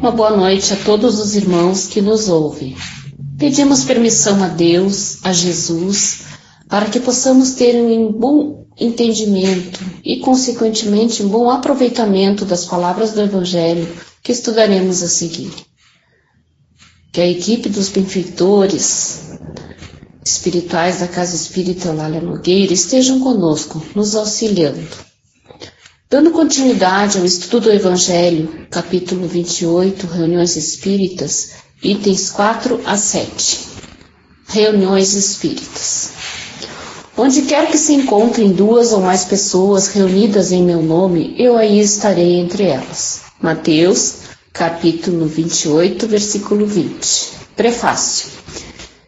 Uma boa noite a todos os irmãos que nos ouvem. Pedimos permissão a Deus, a Jesus, para que possamos ter um bom entendimento e, consequentemente, um bom aproveitamento das palavras do Evangelho que estudaremos a seguir. Que a equipe dos benfeitores espirituais da Casa Espírita Eulália Nogueira estejam conosco, nos auxiliando. Dando continuidade ao estudo do Evangelho, capítulo 28, Reuniões Espíritas, itens 4 a 7. Reuniões Espíritas. Onde quer que se encontrem duas ou mais pessoas reunidas em meu nome, eu aí estarei entre elas. Mateus, capítulo 28, versículo 20. Prefácio.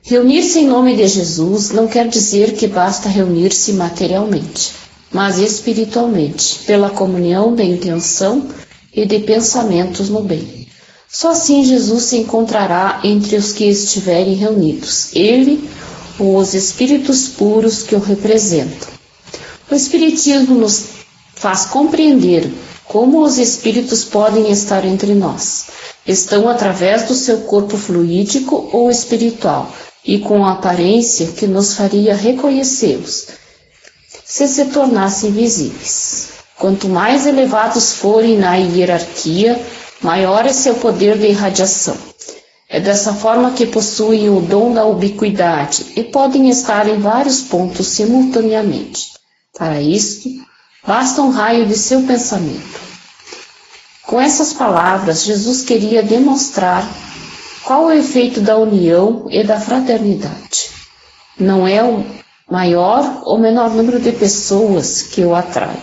Reunir-se em nome de Jesus não quer dizer que basta reunir-se materialmente, mas espiritualmente, pela comunhão de intenção e de pensamentos no bem. Só assim Jesus se encontrará entre os que estiverem reunidos, ele ou os espíritos puros que o representam. O Espiritismo nos faz compreender como os espíritos podem estar entre nós. Estão através do seu corpo fluídico ou espiritual e com a aparência que nos faria reconhecê-los, se tornassem visíveis. Quanto mais elevados forem na hierarquia, maior é seu poder de irradiação. É dessa forma que possuem o dom da ubiquidade e podem estar em vários pontos simultaneamente. Para isto, basta um raio de seu pensamento. Com essas palavras, Jesus queria demonstrar qual é o efeito da união e da fraternidade. Não é o maior ou menor número de pessoas que o atrai,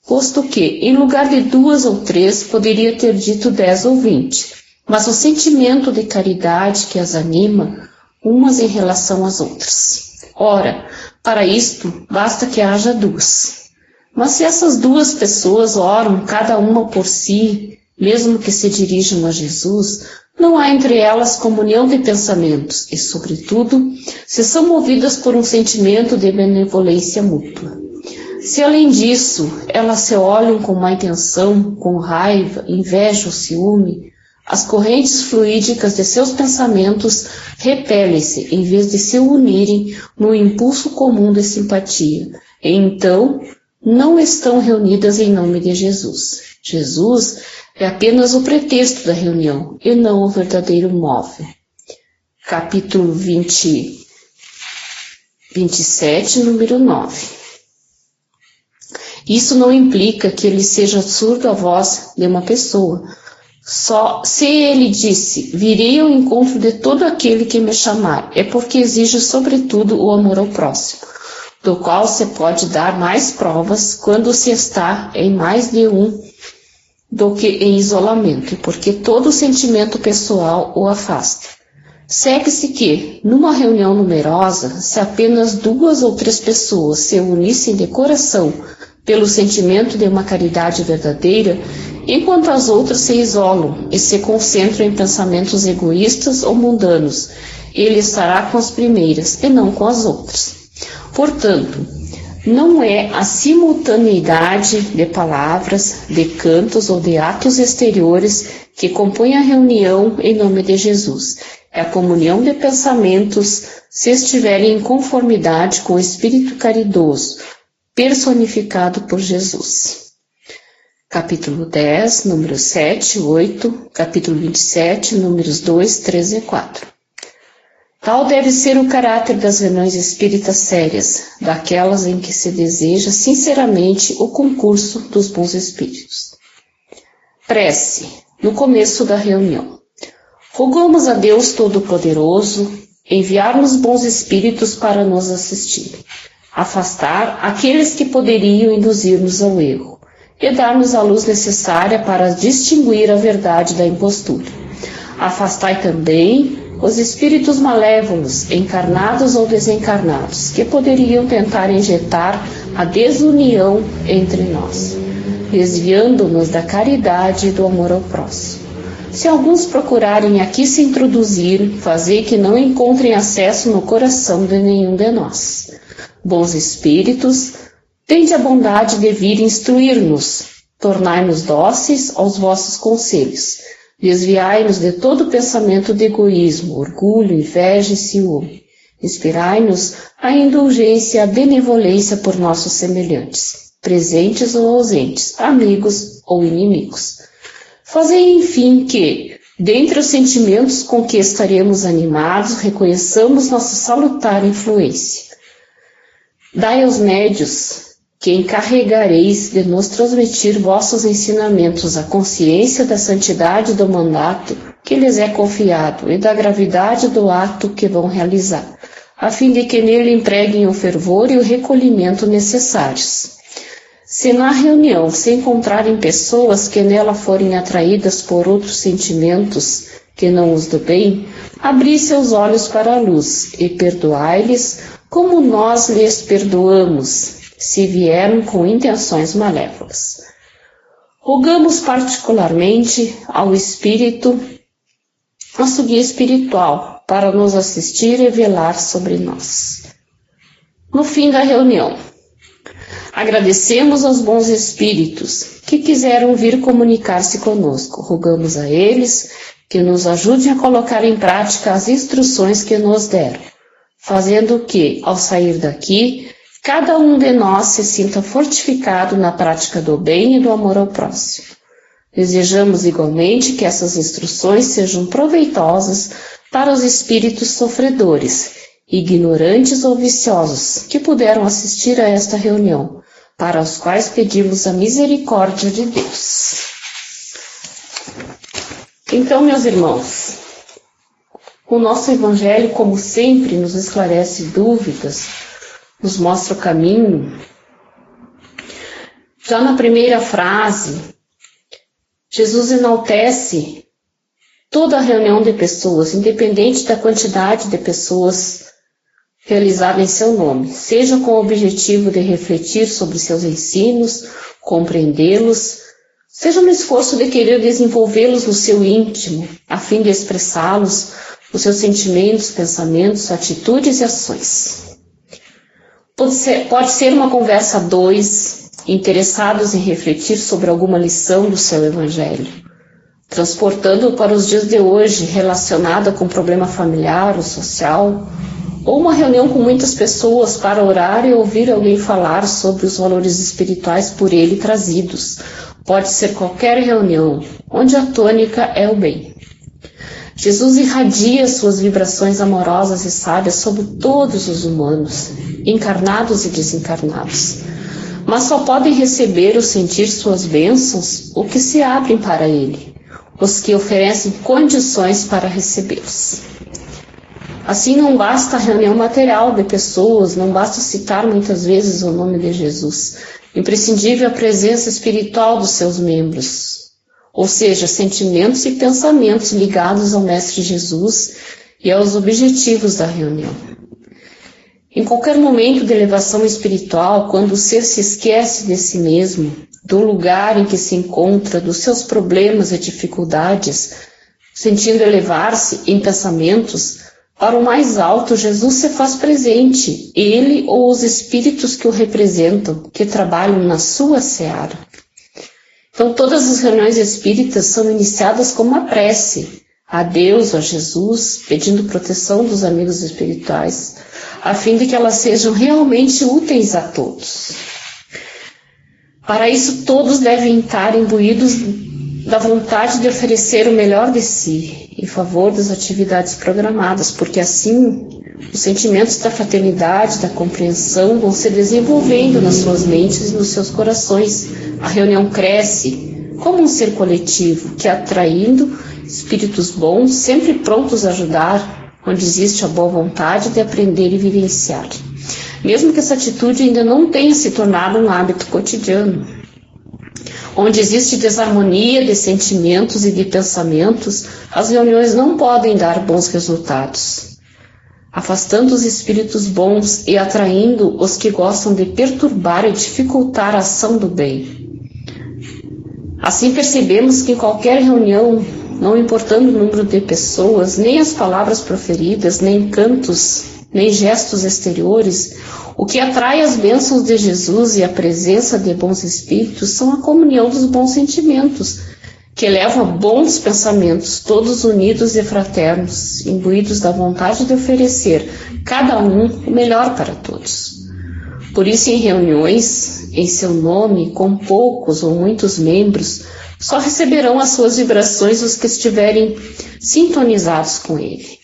posto que, em lugar de 2 ou 3, poderia ter dito 10 ou 20, mas o sentimento de caridade que as anima, umas em relação às outras. Ora, para isto, basta que haja 2. Mas se essas 2 pessoas oram cada uma por si, mesmo que se dirijam a Jesus, não há entre elas comunhão de pensamentos e, sobretudo, se são movidas por um sentimento de benevolência mútua. Se, além disso, elas se olham com má intenção, com raiva, inveja ou ciúme, as correntes fluídicas de seus pensamentos repelem-se em vez de se unirem no impulso comum de simpatia. E então, não estão reunidas em nome de Jesus. Jesus é apenas o pretexto da reunião e não o verdadeiro móvel. Capítulo 27, número 9. Isso não implica que ele seja surdo à voz de uma pessoa. Só se ele disse, virei ao encontro de todo aquele que me chamar, é porque exige sobretudo o amor ao próximo, do qual se pode dar mais provas quando se está em mais de um do que em isolamento, porque todo sentimento pessoal o afasta. Segue-se que, numa reunião numerosa, se apenas 2 ou 3 pessoas se unissem de coração pelo sentimento de uma caridade verdadeira, enquanto as outras se isolam e se concentram em pensamentos egoístas ou mundanos, ele estará com as primeiras e não com as outras. Portanto, não é a simultaneidade de palavras, de cantos ou de atos exteriores que compõe a reunião em nome de Jesus. É a comunhão de pensamentos se estiverem em conformidade com o Espírito caridoso, personificado por Jesus. Capítulo 10, números 7, 8, capítulo 27, números 2, 3 e 4. Tal deve ser o caráter das reuniões espíritas sérias, daquelas em que se deseja sinceramente o concurso dos bons espíritos. Prece, no começo da reunião. Rogamos a Deus Todo-Poderoso enviar-nos bons espíritos para nos assistir, afastar aqueles que poderiam induzir-nos ao erro e dar-nos a luz necessária para distinguir a verdade da impostura. Afastai também os espíritos malévolos, encarnados ou desencarnados, que poderiam tentar injetar a desunião entre nós, desviando-nos da caridade e do amor ao próximo. Se alguns procurarem aqui se introduzir, fazei que não encontrem acesso no coração de nenhum de nós. Bons espíritos, tende a bondade de vir instruir-nos, tornai-nos dóceis aos vossos conselhos. Desviai-nos de todo pensamento de egoísmo, orgulho, inveja e ciúme. Inspirai-nos a indulgência e a benevolência por nossos semelhantes, presentes ou ausentes, amigos ou inimigos. Fazei, enfim, que, dentre os sentimentos com que estaremos animados, reconheçamos nossa salutar influência. Dai aos médios que encarregareis de nos transmitir vossos ensinamentos a consciência da santidade do mandato que lhes é confiado e da gravidade do ato que vão realizar, a fim de que nele empreguem o fervor e o recolhimento necessários. Se na reunião se encontrarem pessoas que nela forem atraídas por outros sentimentos que não os do bem, abri seus olhos para a luz e perdoai-lhes como nós lhes perdoamos, se vieram com intenções malévolas. Rogamos particularmente ao Espírito, nosso guia espiritual, para nos assistir e velar sobre nós. No fim da reunião, agradecemos aos bons espíritos que quiseram vir comunicar-se conosco. Rogamos a eles que nos ajudem a colocar em prática as instruções que nos deram, fazendo que, ao sair daqui, cada um de nós se sinta fortificado na prática do bem e do amor ao próximo. Desejamos igualmente que essas instruções sejam proveitosas para os espíritos sofredores, ignorantes ou viciosos, que puderam assistir a esta reunião, para os quais pedimos a misericórdia de Deus. Então, meus irmãos, o nosso Evangelho, como sempre, nos esclarece dúvidas, nos mostra o caminho. Já na primeira frase, Jesus enaltece toda a reunião de pessoas, independente da quantidade de pessoas realizada em seu nome, seja com o objetivo de refletir sobre seus ensinos, compreendê-los, seja no esforço de querer desenvolvê-los no seu íntimo, a fim de expressá-los, os seus sentimentos, pensamentos, atitudes e ações. Pode ser uma conversa a dois, interessados em refletir sobre alguma lição do seu Evangelho, transportando-o para os dias de hoje, relacionada com um problema familiar ou social, ou uma reunião com muitas pessoas para orar e ouvir alguém falar sobre os valores espirituais por ele trazidos. Pode ser qualquer reunião, onde a tônica é o bem. Jesus irradia suas vibrações amorosas e sábias sobre todos os humanos, encarnados e desencarnados. Mas só podem receber ou sentir suas bênçãos os que se abrem para ele, os que oferecem condições para recebê-los. Assim, não basta a reunião material de pessoas, não basta citar muitas vezes o nome de Jesus. Imprescindível a presença espiritual dos seus membros, ou seja, sentimentos e pensamentos ligados ao Mestre Jesus e aos objetivos da reunião. Em qualquer momento de elevação espiritual, quando o ser se esquece de si mesmo, do lugar em que se encontra, dos seus problemas e dificuldades, sentindo elevar-se em pensamentos para o mais alto, Jesus se faz presente, ele ou os espíritos que o representam, que trabalham na sua seara. Então, todas as reuniões espíritas são iniciadas com uma prece a Deus, a Jesus, pedindo proteção dos amigos espirituais, a fim de que elas sejam realmente úteis a todos. Para isso, todos devem estar imbuídos da vontade de oferecer o melhor de si em favor das atividades programadas, porque assim os sentimentos da fraternidade, da compreensão vão se desenvolvendo nas suas mentes e nos seus corações. A reunião cresce como um ser coletivo que, atraindo espíritos bons, sempre prontos a ajudar, onde existe a boa vontade de aprender e vivenciar. Mesmo que essa atitude ainda não tenha se tornado um hábito cotidiano, onde existe desarmonia de sentimentos e de pensamentos, as reuniões não podem dar bons resultados, afastando os espíritos bons e atraindo os que gostam de perturbar e dificultar a ação do bem. Assim percebemos que em qualquer reunião, não importando o número de pessoas, nem as palavras proferidas, nem cantos, nem gestos exteriores, o que atrai as bênçãos de Jesus e a presença de bons espíritos são a comunhão dos bons sentimentos, que elevam a bons pensamentos, todos unidos e fraternos, imbuídos da vontade de oferecer, cada um, o melhor para todos. Por isso, em reuniões, em seu nome, com poucos ou muitos membros, só receberão as suas vibrações os que estiverem sintonizados com ele.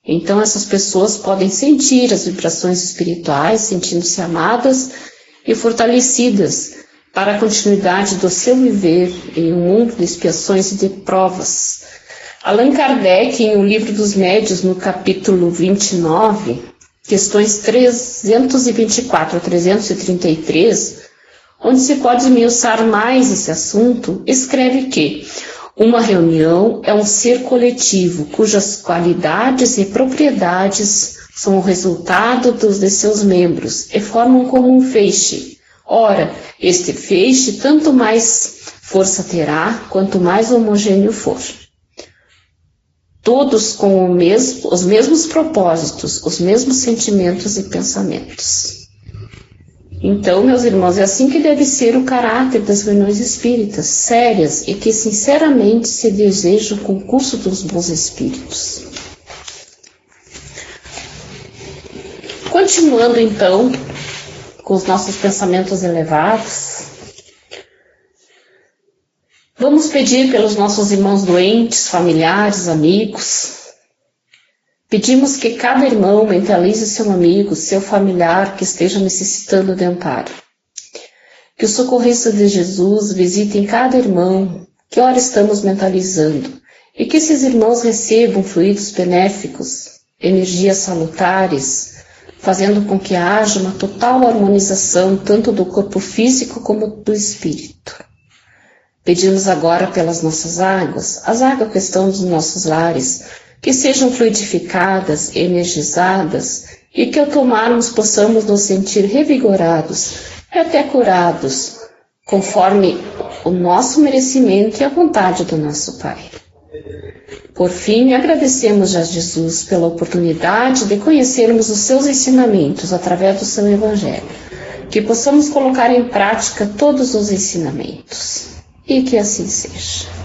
Então, essas pessoas podem sentir as vibrações espirituais, sentindo-se amadas e fortalecidas para a continuidade do seu viver em um mundo de expiações e de provas. Allan Kardec, em O Livro dos Médiuns, no capítulo 29, questões 324 a 333, onde se pode esmiuçar mais esse assunto, escreve que uma reunião é um ser coletivo cujas qualidades e propriedades são o resultado de seus membros e formam como um feixe. Ora, este feixe tanto mais força terá, quanto mais homogêneo for. Todos com os mesmos propósitos, os mesmos sentimentos e pensamentos. Então, meus irmãos, é assim que deve ser o caráter das reuniões espíritas, sérias e que sinceramente se deseja o concurso dos bons espíritos. Continuando então com os nossos pensamentos elevados, vamos pedir pelos nossos irmãos doentes, familiares, amigos. Pedimos que cada irmão mentalize seu amigo, seu familiar que esteja necessitando de amparo. Que os socorristas de Jesus visitem cada irmão que ora estamos mentalizando e que esses irmãos recebam fluidos benéficos, energias salutares, fazendo com que haja uma total harmonização tanto do corpo físico como do espírito. Pedimos agora pelas nossas águas, as águas que estão nos nossos lares, que sejam fluidificadas, energizadas e que ao tomarmos possamos nos sentir revigorados e até curados, conforme o nosso merecimento e a vontade do nosso Pai. Por fim, agradecemos a Jesus pela oportunidade de conhecermos os seus ensinamentos através do seu Evangelho, que possamos colocar em prática todos os ensinamentos. E que assim seja.